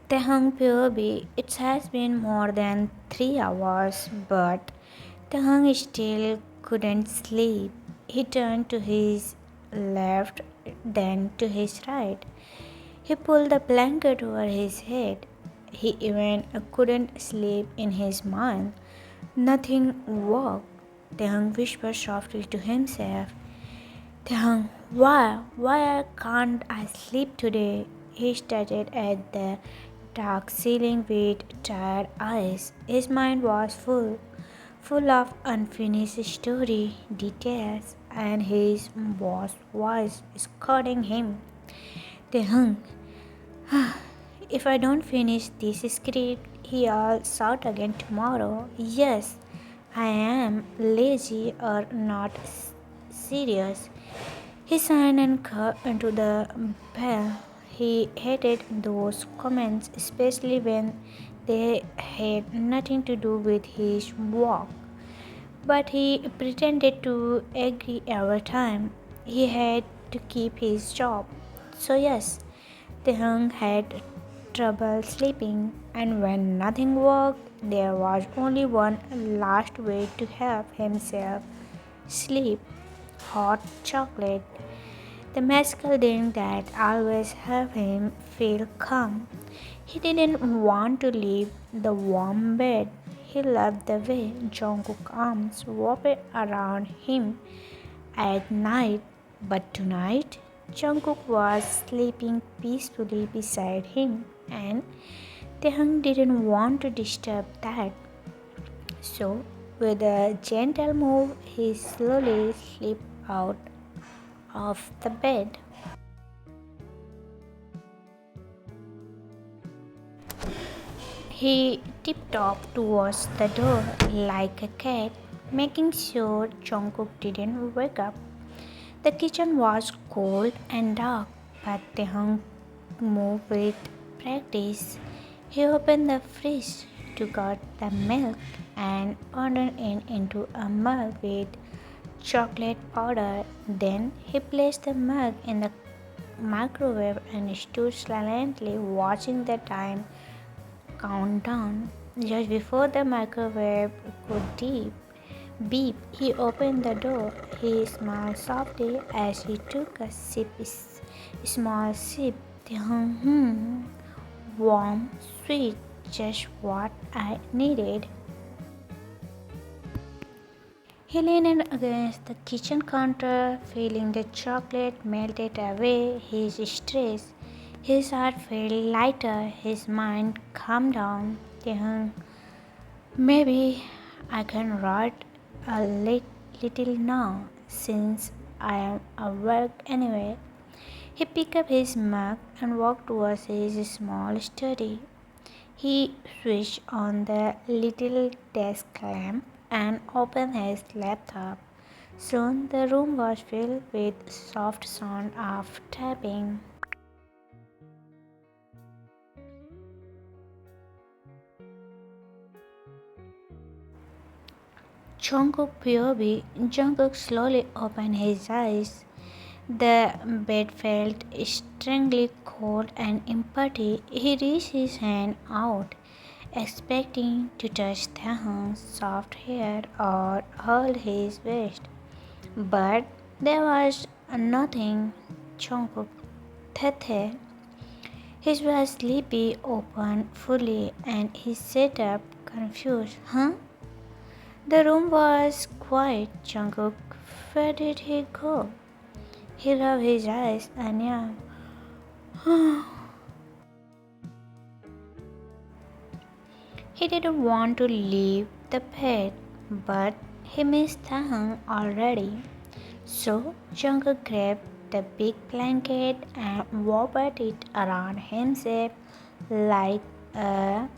Taehyung POB, it has been more than 3 hours, but Taehyung still couldn't sleep. He turned to his left, then to his right. He pulled the blanket over his head. He even couldn't sleep in his mind. Nothing worked. Taehyung whispered softly to himself. Taehyung, why can't I sleep today? He stared at the dark ceiling with tired eyes. His mind was full of unfinished story details, and his boss was scolding him. Taehyung, if I don't finish this script, he'll shout again tomorrow. Yes, I am lazy or not serious. He signed and cut into the bell. He hated those comments, especially when they had nothing to do with his work. But he pretended to agree every time. He had to keep his job. So, yes, Taehyung had trouble sleeping, and when nothing worked, there was only one last way to help himself sleep: hot chocolate. The magical thing that always helped him feel calm. He didn't want to leave the warm bed. He loved the way Jungkook's arms wrapped around him at night, but tonight Jungkook was sleeping peacefully beside him, and Taehyung didn't want to disturb that. So, with a gentle move, he slowly slipped out of the bed. He tiptoed towards the door like a cat, making sure Jungkook didn't wake up. The kitchen was cold and dark, but Taehyung moved with practice. He opened the fridge, took out the milk, and poured it into a mug with chocolate powder. Then he placed the mug in the microwave and stood silently watching the time countdown. Just before the microwave could beep, he opened the door. He smiled softly as he took a small sip. Warm, sweet, just what I needed. He leaned against the kitchen counter, feeling the chocolate melted away his stress. His heart felt lighter, his mind calmed down. Maybe I can write a little now, since I am awake anyway. He picked up his mug and walked towards his small study. He switched on the little desk lamp and opened his laptop. Soon the room was filled with soft sound of tapping. Jungkook POV. Jungkook slowly opened his eyes. The bed felt strangely cold and empty. He reached his hand out, expecting to touch Taehyung's soft hair or hold his waist. But there was nothing. Jungkook Tete. His was sleepy, opened fully, and he sat up, confused. Huh? The room was quiet. Jungkook, where did he go? He rubbed his eyes and yawned. He didn't want to leave the bed, but he missed Taehyung already. So Jungkook grabbed the big blanket and wrapped it around himself like a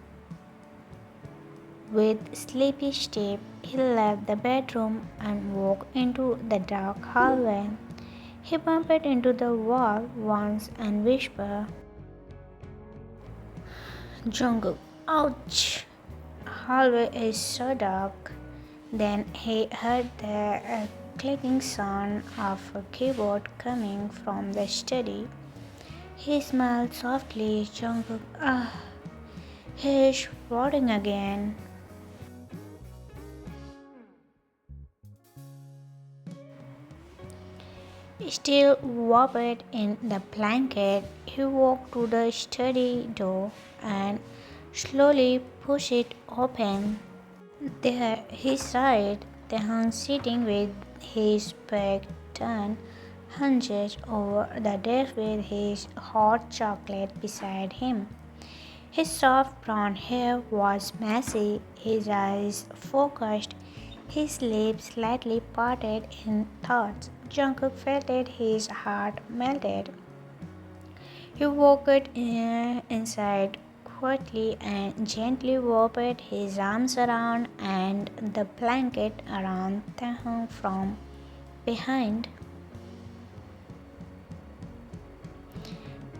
with sleepy step. He left the bedroom and walked into the dark hallway. He bumped into the wall once and whispered, Jungkook, ouch! Hallway is so dark. Then he heard the clicking sound of a keyboard coming from the study. He smiled softly. Jungkook, ah. He's floating again. Still wrapped in the blanket, he walked to the study door and slowly pushed it open. There he saw it, Taehyung sitting with his back turned, hunched over the desk with his hot chocolate beside him. His soft brown hair was messy, his eyes focused, his lips slightly parted in thoughts. Jungkook felt it, his heart melted. He walked inside quietly and gently wrapped his arms around and the blanket around Taehyung from behind.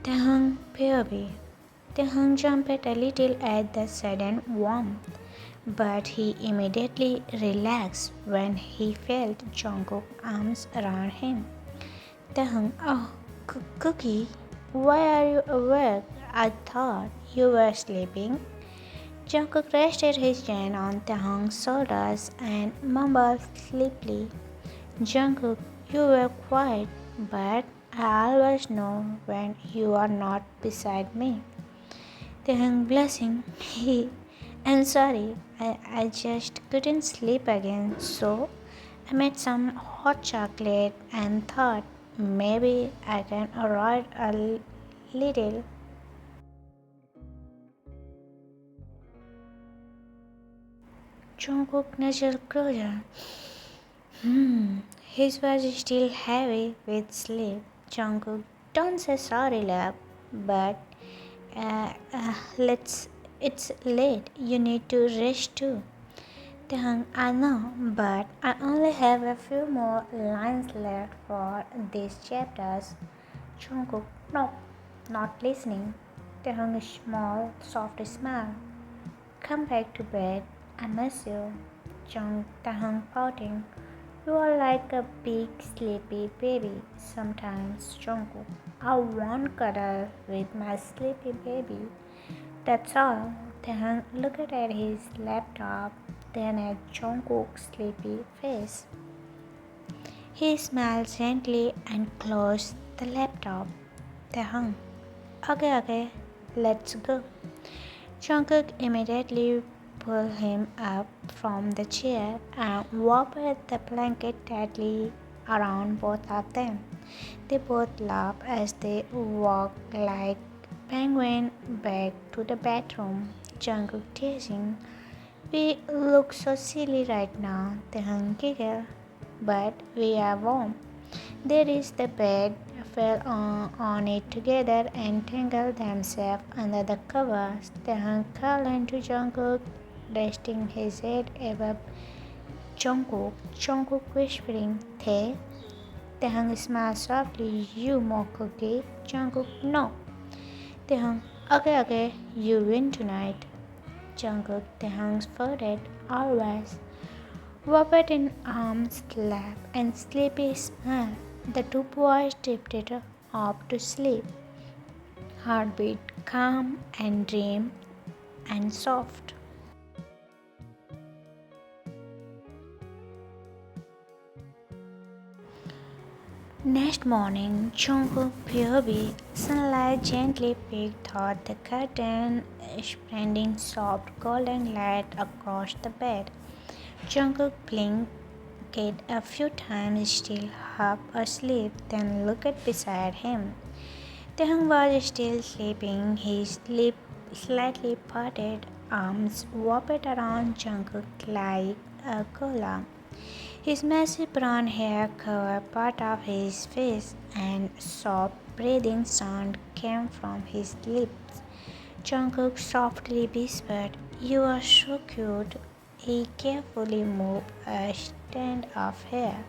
Taehyung, baby. Taehyung jumped a little at the sudden warmth, but he immediately relaxed when he felt Jungkook's arms around him. Taehyung, oh, Cookie, why are you awake? I thought you were sleeping. Jungkook rested his chin on Taehyung's shoulders and mumbled sleepily. Jungkook, you were quiet, but I always know when you are not beside me. Taehyung blushing, I'm sorry, I just couldn't sleep again, so I made some hot chocolate and thought maybe I can ride a little. Jungkook nudged closer. His was still heavy with sleep. Jungkook, don't say sorry, love, but let's. It's late. You need to rest too. Taehyung, I know, but I only have a few more lines left for these chapters. Jungkook, no, not listening. Taehyung, small, soft smile. Come back to bed. I miss you. Taehyung pouting. You are like a big sleepy baby. Sometimes, Jungkook, I won't cuddle with my sleepy baby. That's all. Taehyung looked at his laptop, then at Jungkook's sleepy face. He smiled gently and closed the laptop. Taehyung, okay, let's go. Jungkook immediately pulled him up from the chair and wrapped the blanket tightly around both of them. They both laughed as they walked like penguins back to the bedroom. Jungkook teasing, we look so silly right now. Taehyung giggled, but we are warm. They reached the bed, fell on it together, and tangled themselves under the covers. Taehyung curled into Jungkook, resting his head above Jungkook. Jungkook whispering, Taehyung smiled softly, you mock cookie. Jungkook, no. Taehyung, okay, you win tonight. Jungkook, Taehyung's forehead, always. Wrapped in arms, lap, and sleepy smile, the two boys drifted off to sleep. Heartbeat calm and dream and soft. Next morning, Jungkook POV, sunlight gently peeked through the curtain, spreading soft golden light across the bed. Jungkook blinked a few times, still half asleep, then looked beside him. Taehyung was still sleeping, his lips slightly parted, arms wrapped around Jungkook like a gola. His messy brown hair covered part of his face, and soft breathing sound came from his lips. Jungkook softly whispered, you are so cute. He carefully moved a strand of hair.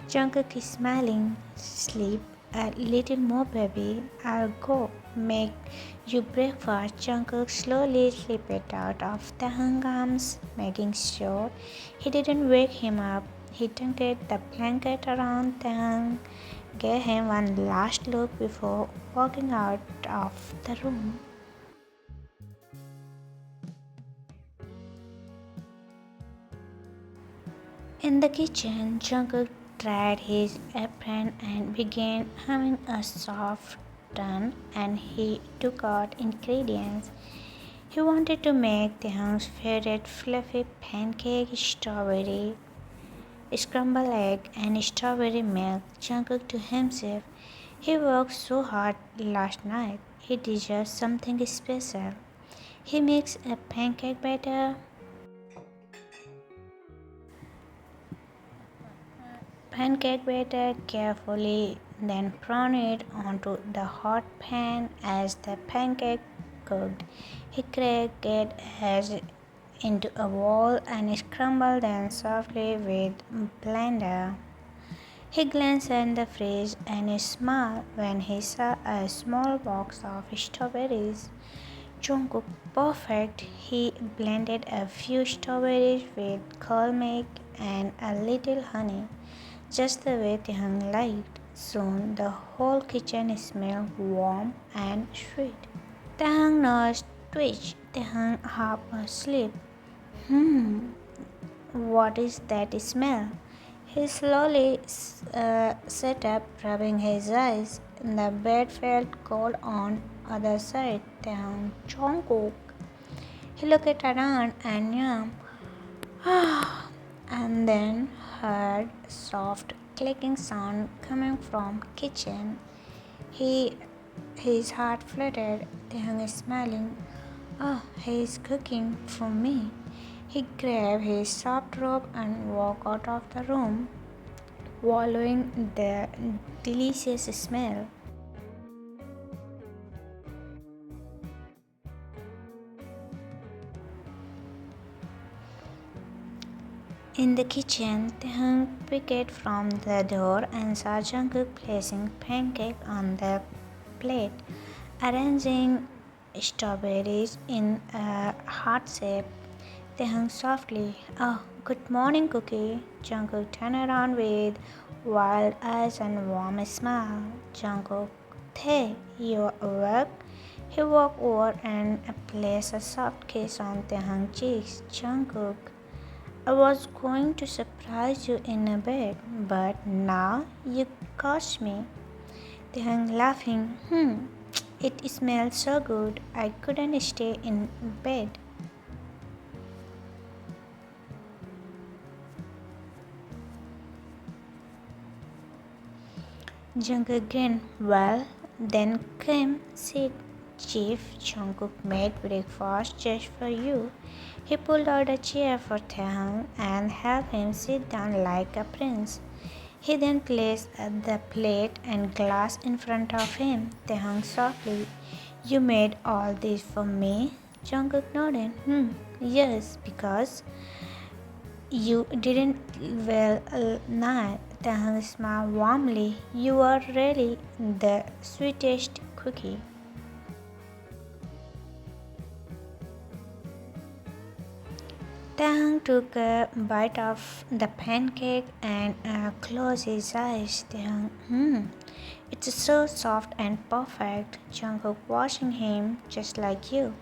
Jungkook is smiling. Sleep a little more, baby. I'll go make you breakfast. Jungkook slowly slipped out of Taehyung's arms, making sure he didn't wake him up. He tucked the blanket around Taehyung, gave him one last look, before walking out of the room. In the kitchen, Jungkook dried his apron and began having a soft turn and he took out ingredients. He wanted to make Taehyung's favorite fluffy pancake, strawberry, scrambled egg, and strawberry milk. Jungkook to himself, he worked so hard last night. He deserves something special. He makes a pancake batter. Pancake batter carefully, then pour it onto the hot pan as the pancake cooked. He cracked it as into a bowl and scrambled them softly with blender. He glanced at the fridge and smiled when he saw a small box of strawberries. Jungkook perfect. He blended a few strawberries with cold milk and a little honey, just the way Taehyung liked. Soon the whole kitchen smelled warm and sweet. Taehyung nose twitched. Taehyung half asleep. Hmm, what is that smell? He slowly sat up, rubbing his eyes. The bed felt cold on other side. Taehyung Jungkook. He looked around and yawned. And then heard soft clicking sound coming from kitchen. He his heart fluttered. Taehyung is smiling. Oh, he is cooking for me. He grabbed his soft robe and walked out of the room, swallowing the delicious smell. In the kitchen, Taehyung peeked from the door and saw Jungkook placing pancake on the plate, arranging strawberries in a heart shape. Taehyung softly, "Oh, good morning, Cookie." Jungkook turned around with wild eyes and warm smile. Jungkook, "Hey, you awake?" He walked over and placed a soft kiss on Taehyung's cheeks. Jungkook, "I was going to surprise you in a bed, but now you catch me." Taehyung laughing, it smells so good, I couldn't stay in bed. Jungkook grinned, "Well, then come sit, Chief. Jungkook made breakfast just for you." He pulled out a chair for Taehyung and helped him sit down like a prince. He then placed the plate and glass in front of him. Taehyung softly, "You made all this for me?" Jungkook nodded, yes, because you didn't well not. Taehyung smiled warmly. "You are really the sweetest cookie." Taehyung took a bite of the pancake and closed his eyes. Taehyung, it's so soft and perfect. Jungkook watching him just like you.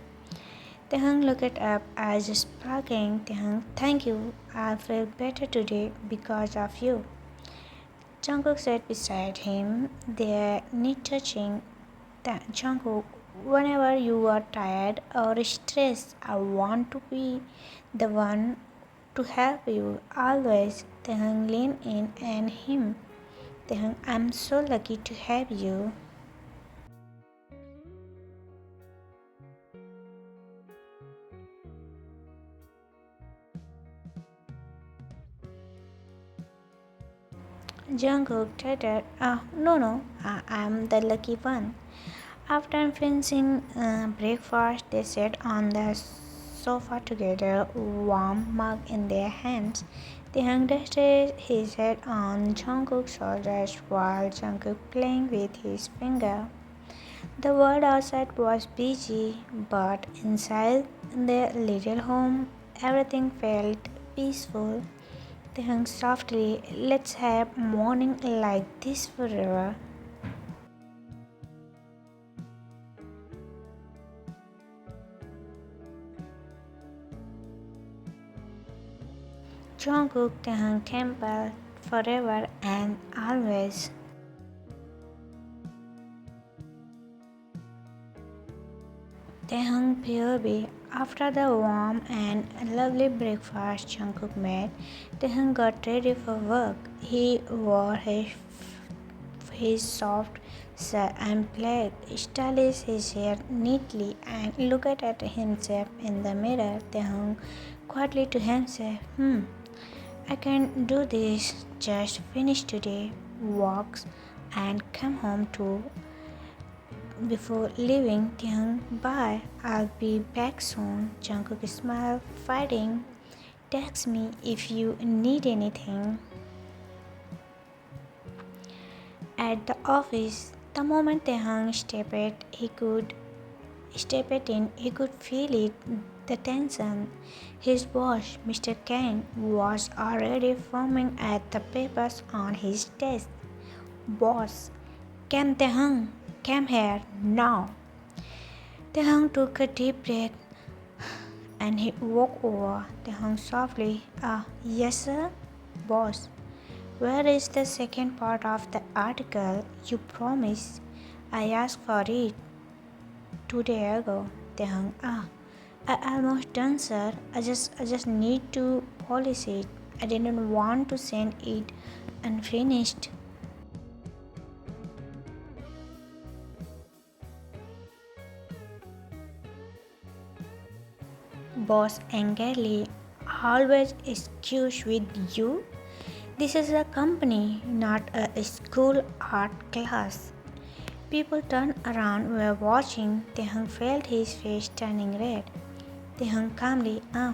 Taehyung looked up, eyes sparkling. Taehyung, "Thank you. I feel better today because of you." Jungkook sat beside him, their knee touching. Jungkook, whenever you are tired or stressed, I want to be the one to help you always. Taehyung leaned in and him. Taehyung, "I'm so lucky to have you." Jungkook chattered, no, I'm the lucky one." After finishing breakfast, they sat on the sofa together, warm mug in their hands. Taehyung rested his head on Jungkook's shoulders while Jungkook playing with his finger. The world outside was busy, but inside their little home, everything felt peaceful. Taehyung softly, "Let's have morning like this forever." Jungkook Taehyung Temple forever and always. Taehyung POV. After the warm and lovely breakfast Jungkook made, Taehyung got ready for work. He wore his soft shirt and black, styled his hair neatly, and looked at himself in the mirror. Taehyung quietly to himself, I can do this. Just finish today, walks, and come home too. Before leaving, Taehyung, bye. I'll be back soon. Jungkook smiled, fighting. Text me if you need anything. At the office, the moment Taehyung stepped in, he could feel it, the tension. His boss, Mr. Kang, was already forming at the papers on his desk. Boss, come Taehyung, come here now. Taehyung took a deep breath and he walked over. Taehyung softly, yes sir, boss. Where is the second part of the article you promised? I asked for it 2 days ago. Taehyung, I almost done, sir. I just need to polish it. I didn't want to send it unfinished. Boss angrily, always excuse with you. This is a company, not a school art class. People turned around, were watching. Taehyung felt his face turning red. Taehyung calmly, I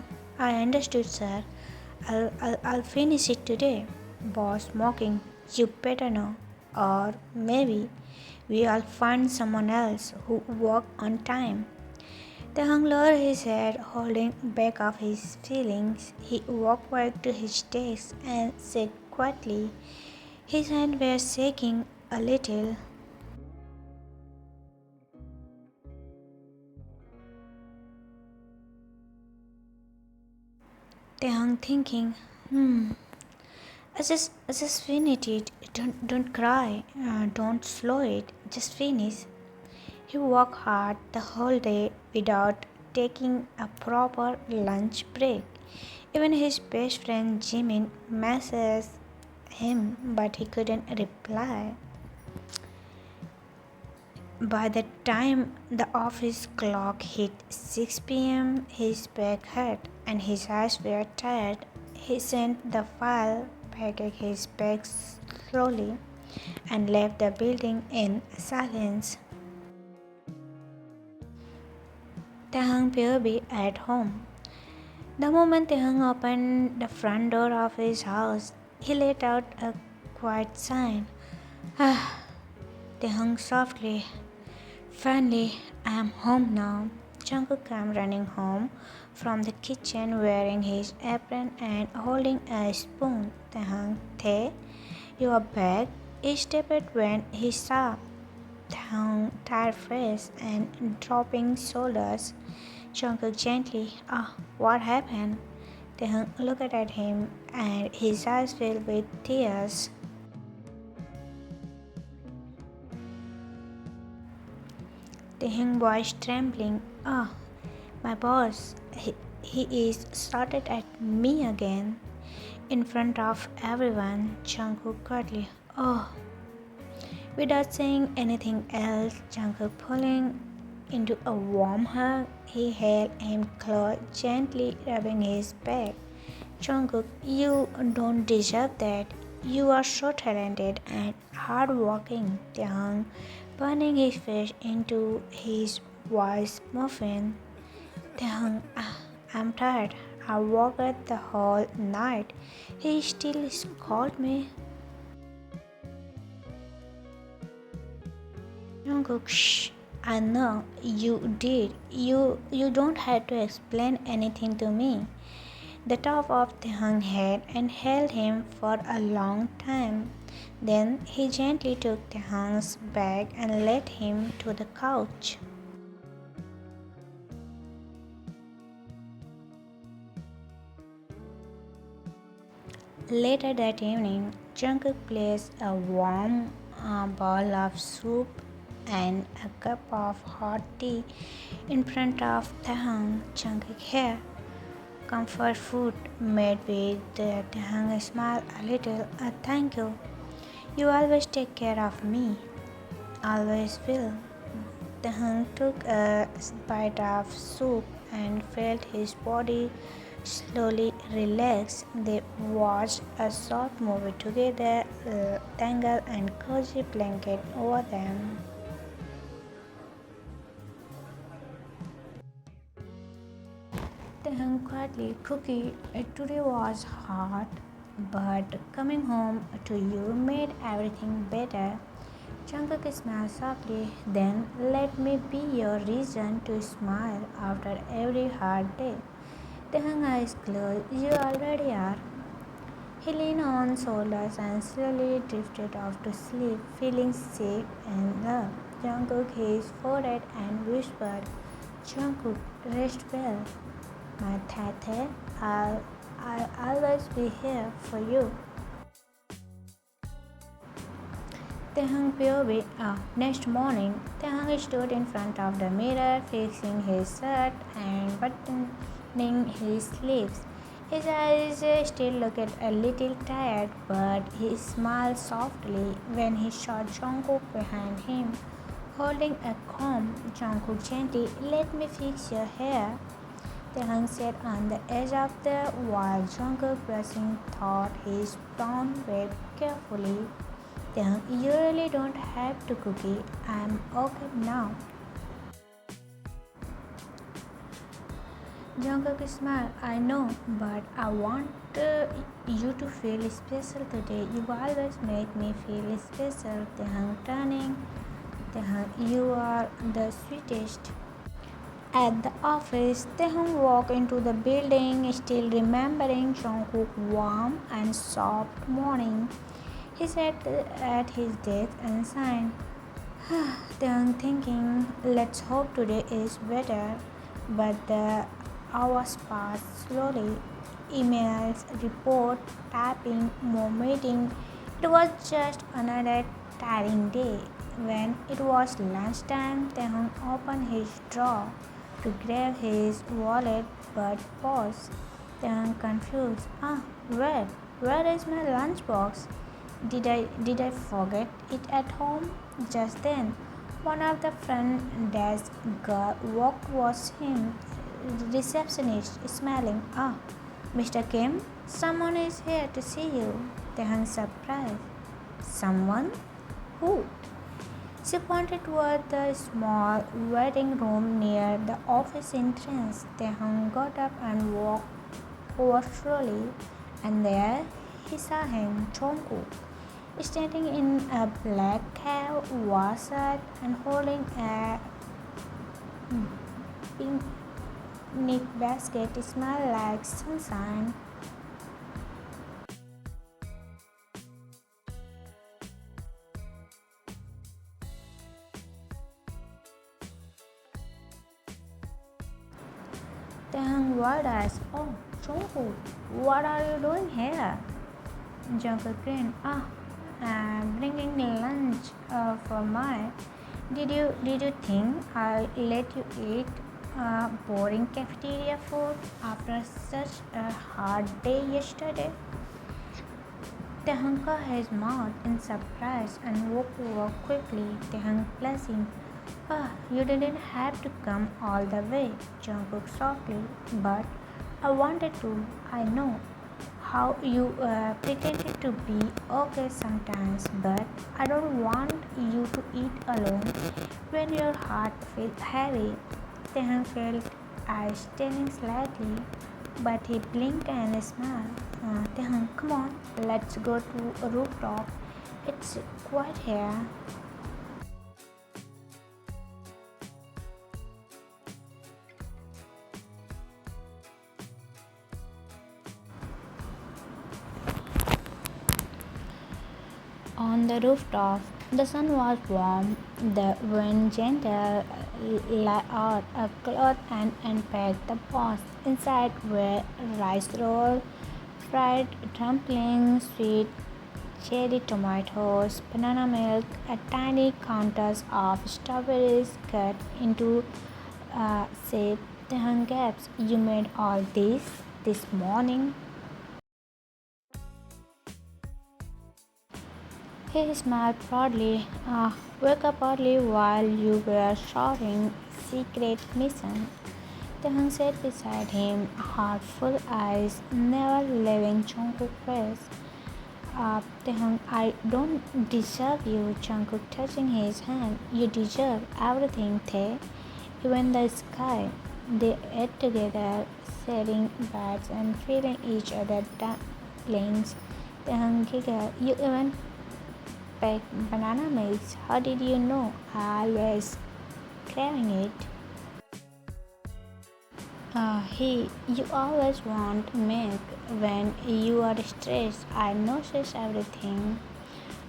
understood, sir. I'll finish it today. Boss mocking, you better know. Or maybe we'll find someone else who work on time. Taehyung lowered his head, holding back of his feelings. He walked back to his desk and said quietly, his hands were shaking a little. Taehyung thinking, I just finished it. Don't cry. Don't slow it. Just finish. He worked hard the whole day without taking a proper lunch break. Even his best friend Jimin messaged him, but he couldn't reply. By the time the office clock hit 6 p.m., his back hurt and his eyes were tired. He sent the file, packed his bags slowly, and left the building in silence. Taehyung POV at home. The moment Taehyung opened the front door of his house, he let out a quiet sigh. Taehyung softly, finally, I am home now. Jungkook came running home from the kitchen wearing his apron and holding a spoon. Taehyung, Tae, you are back? He stepped when he saw Taehyung tired face and dropping shoulders. Jungkook gently, what happened? Taehyung looked at him and his eyes filled with tears. Taehyung voice trembling, my boss, he is started at me again. In front of everyone, Jungkook quietly, without saying anything else, Jungkook pulling into a warm hug, he held him close, gently rubbing his back. Jungkook, you don't deserve that. You are so talented and hardworking. Taehyung, burning his face into his voice muffin. Taehyung, I'm tired. I worked the whole night. He still scolded me. Jungkook, shh. I know you did. You don't have to explain anything to me. The top of Taehyung's head and held him for a long time. Then he gently took Taehyung's bag and led him to the couch. Later that evening, Jungkook placed a warm bowl of soup and a cup of hot tea in front of Taehyung. Jungkook here. Comfort food made with the Taehyung smiled a little. Thank you. You always take care of me. Always will. Taehyung took a bite of soup and felt his body slowly relax. They watched a short movie together, tangled and cozy blanket over them. Taehyung quietly, Cookie, today was hard, but coming home to you made everything better. Jungkook smiled softly, then let me be your reason to smile after every hard day. Taehyung eyes closed, you already are. He leaned on shoulders and slowly drifted off to sleep, feeling safe and loved. Jungkook his forehead and whispered, Jungkook, rest well. My Tate, I'll always be here for you. Taehyung POV. Next morning, Taehyung stood in front of the mirror, fixing his shirt and buttoning his sleeves. His eyes still looked a little tired, but he smiled softly when he saw Jungkook behind him, holding a comb. Jungkook gently, let me fix your hair. Taehyung sat on the edge of the wall. Jungkook brushing thought his brown wave carefully. Taehyung, you really don't have to cookie. I'm okay now. Jungkook smiled. I know, but I want you to feel special today. You always make me feel special. Taehyung turning. Taehyung, you are the sweetest. At the office, Taehyung walked into the building, still remembering Jungkook's warm and soft morning. He sat at his desk and signed. Taehyung thinking, let's hope today is better. But the hours passed slowly. Emails, report, typing, more meeting. It was just another tiring day. When it was lunchtime, Taehyung opened his drawer to grab his wallet but paused. Taehyung confused. Where is my lunchbox? Did I forget it at home? Just then, one of the front desk girl walked towards him, receptionist smiling. Mr. Kim, someone is here to see you. Taehyung surprised. Someone? Who? She pointed toward the small waiting room near the office entrance. Taehyung got up and walked over slowly, and there he saw him, Jungkook, standing in a black cap, was shirt, and holding a picnic basket. It smelled like sunshine. Taehyung wide eyes. Oh, Jungkook, what are you doing here? Jungkook grinned. I'm bringing lunch for my. Did you think I'll let you eat boring cafeteria food after such a hard day yesterday? Taehyung caught his mouth in surprise and walked over quickly. Taehyung blushing. You didn't have to come all the way, Jungkook softly, but I wanted to. I know how you pretended to be okay sometimes, but I don't want you to eat alone when your heart feels heavy. Taehyung felt eyes telling slightly, but he blinked and smiled. Taehyung, come on, let's go to a rooftop. It's quiet here. On the rooftop, the sun was warm, the wind gentle, let out a cloth and unpacked the box. Inside were rice rolls, fried dumplings, sweet cherry tomatoes, banana milk, a tiny counters of strawberries cut into shape the gaps. You made all this morning. He smiled proudly. Woke up early while you were shouting secret mission. Taehyung sat beside him, heartful eyes, never leaving Jungkook's face. Taehyung, I don't deserve you, Jungkook touching his hand. You deserve everything, Tae, even the sky. They ate together, sharing beds and feeding each other dumplings. Taehyung giggled, you even packed banana mix. How did you know? I always craving it. You always want milk when you are stressed. I notice everything.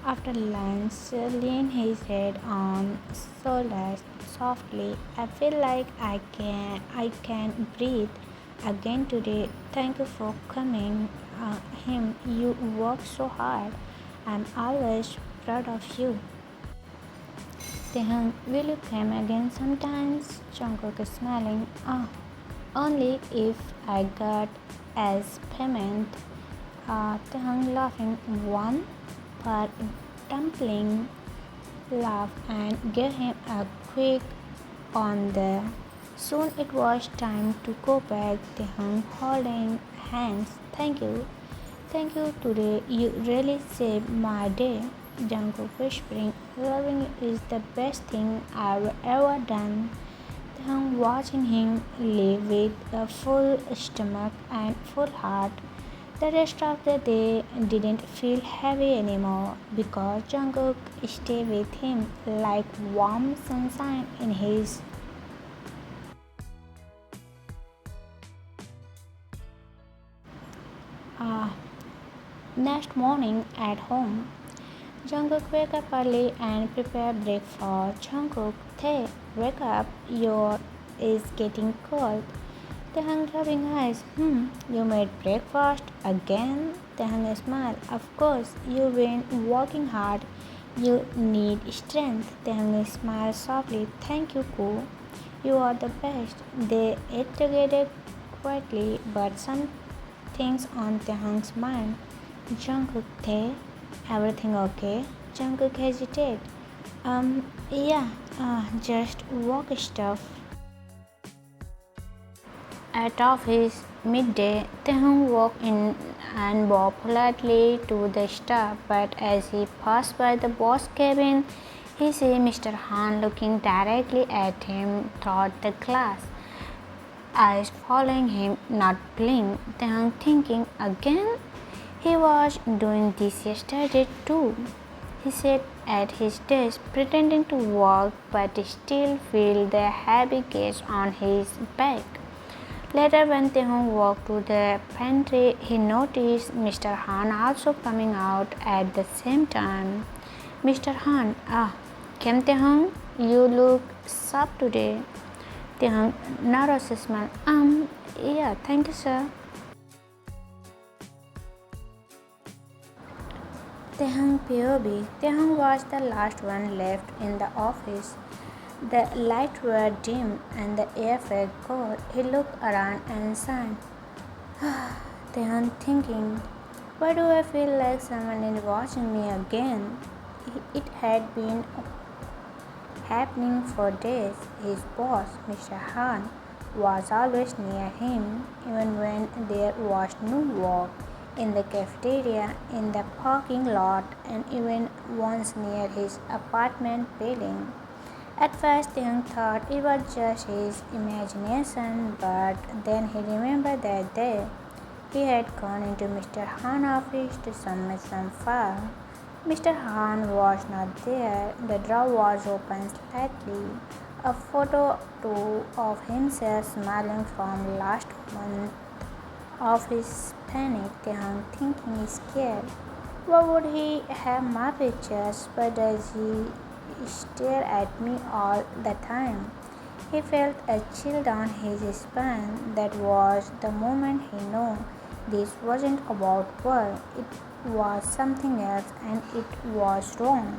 After lunch, lean his head on shoulders softly. I feel like I can breathe again today. Thank you for coming. You work so hard. I'm always proud of you. Taehyung, will you come again sometimes? Jungkook is smiling. Only if I got as payment. Taehyung laughing one per dumpling laugh and gave him a quick on the. Soon it was time to go back. Taehyung holding hands. Thank you today. You really saved my day. Jungkook whispering, loving you is the best thing I've ever done. Taehyung watching him leave with a full stomach and full heart. The rest of the day didn't feel heavy anymore because Jungkook stayed with him like warm sunshine in his. Uh, Next morning at home, Jungkook wake up early and prepare breakfast. Jungkook, Tae, wake up, your is getting cold. Taehyung rubbing eyes. You made breakfast again? Taehyung smiled. Of course, you've been working hard. You need strength. Taehyung smiled softly. Thank you, Koo. You are the best. They ate together quietly, but some things on Taehyung's mind. Jungkook, Tae, everything okay? Jungkook hesitated. Yeah, just work stuff. At office midday, Taehyung walked in and bowed politely to the staff, but as he passed by the boss cabin, he saw Mr. Han looking directly at him through the glass, eyes following him, not blink. Taehyung thinking again. He was doing this yesterday too. He sat at his desk pretending to work but still felt the heavy gaze on his back. Later, when Taehyung walked to the pantry, he noticed Mr. Han also coming out at the same time. Mr. Han, came Taehyung? You look sharp today. Taehyung nervous smile. Yeah, thank you, sir. Taehyung POV. Taehyung was the last one left in the office. The lights were dim and the air felt cold. He looked around and sighed. Taehyung thinking, why do I feel like someone is watching me again? It had been happening for days. His boss, Mr. Han, was always near him, even when there was no work, in the cafeteria, in the parking lot, and even once near his apartment building. At first, Taehyung thought it was just his imagination, but then he remembered that day he had gone into Mr. Han's office to submit some file. Mr. Han was not there. The drawer was open slightly. A photo too of himself smiling from last month of his panic. Taehyung thinking scared. Why would he have my pictures? Why does he stare at me all the time? He felt a chill down his spine. That was the moment he knew This wasn't about work, it was something else and it was wrong.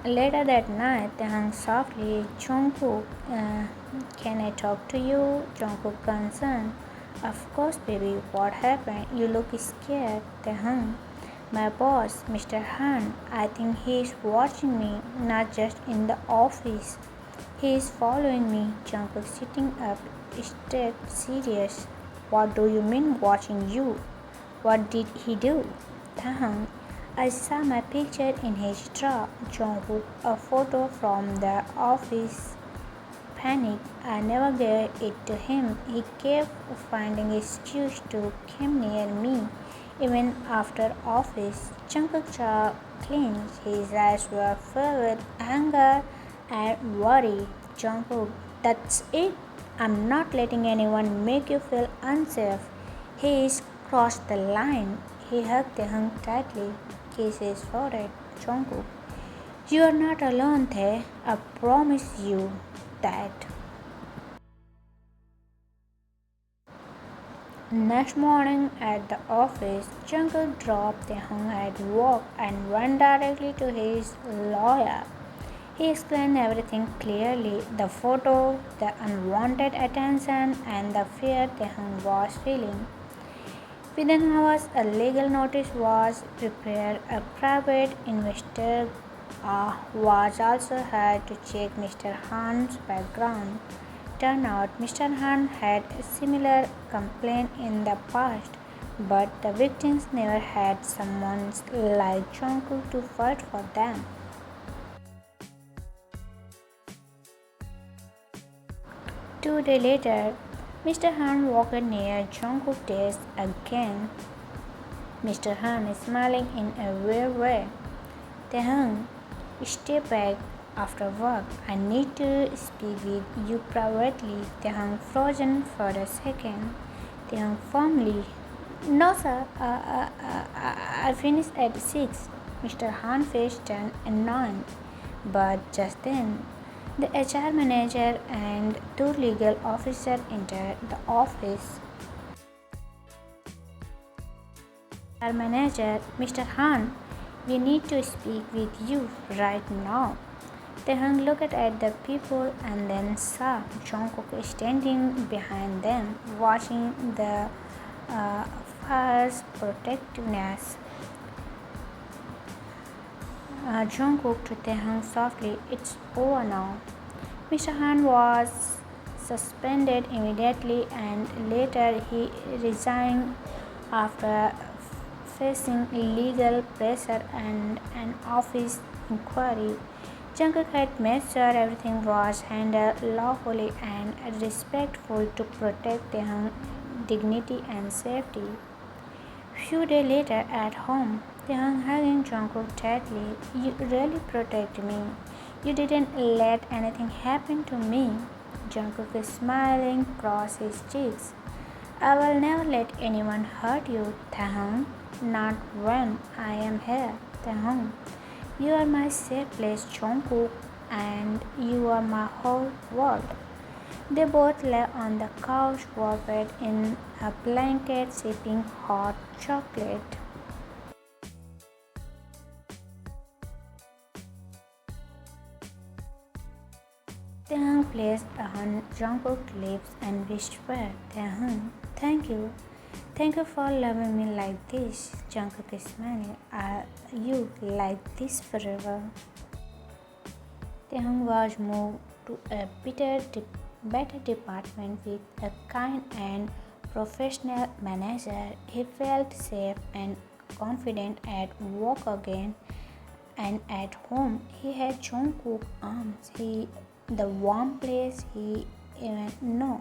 Later that night, Taehyung softly, Jungkook, can I talk to you? Jungkook concerned. Of course, baby. What happened? You look scared. Taehyung, my boss, Mr. Han. I think he is watching me, not just in the office. He is following me. Jungkook sitting up, straight, serious. What do you mean watching you? What did he do? Taehyung, I saw my picture in his drawer. Jungkook, a photo from the office. Panic. I never gave it to him. He kept finding excuse to come near me, even after office. Jungkook's jaw clenched. His eyes were filled with anger and worry. Jungkook, that's it. I'm not letting anyone make you feel unsafe. He's crossed the line. He hugged Taehyung tightly, kissed his forehead. Jungkook, you are not alone, Tae. I promise you that. Next morning at the office, Jungkook dropped Taehyung at work and went directly to his lawyer. He explained everything clearly, the photo, the unwanted attention, and the fear Taehyung was feeling. Within hours, a legal notice was prepared. A private investigator was also hired to check Mr. Han's background. Turned out Mr. Han had a similar complaint in the past, but the victims never had someone like Jungkook to fight for them. 2 days later, Mr. Han walked near Jungkook's desk again. Mr. Han is smiling in a weird way. Taehyung, step back after work. I need to speak with you privately. Taehyung frozen for a second. Taehyung firmly, no sir, I finish at 6. Mr. Han face turned annoyed. But just then, the HR manager and 2 legal officers entered the office. HR manager, Mr. Han, we need to speak with you right now. Taehyung looked at the people and then saw Jungkook standing behind them, watching the fire's protectiveness. Jungkook to Taehyung softly, it's over now. Mr. Han was suspended immediately and later he resigned after facing legal pressure and an office inquiry. Jungkook had made sure everything was handled lawfully and respectful to protect Taehyung's dignity and safety. Few days later at home, Taehyung hugging Jungkook tightly. You really protect me. You didn't let anything happen to me. Jungkook is smiling across his cheeks. I will never let anyone hurt you, Taehyung. Not when I am here, Taehyung. You are my safe place, Jungkook, and you are my whole world. They both lay on the couch, wrapped in a blanket, sipping hot chocolate. Taehyung placed on Jungkook's lips and whispered, Taehyung, thank you. Thank you for loving me like this. Jungkook smiled. Are you like this forever? Taehyung was moved to a better department with a kind and professional manager. He felt safe and confident at work again, and at home he had Jungkook's arms. The warm place he even knew.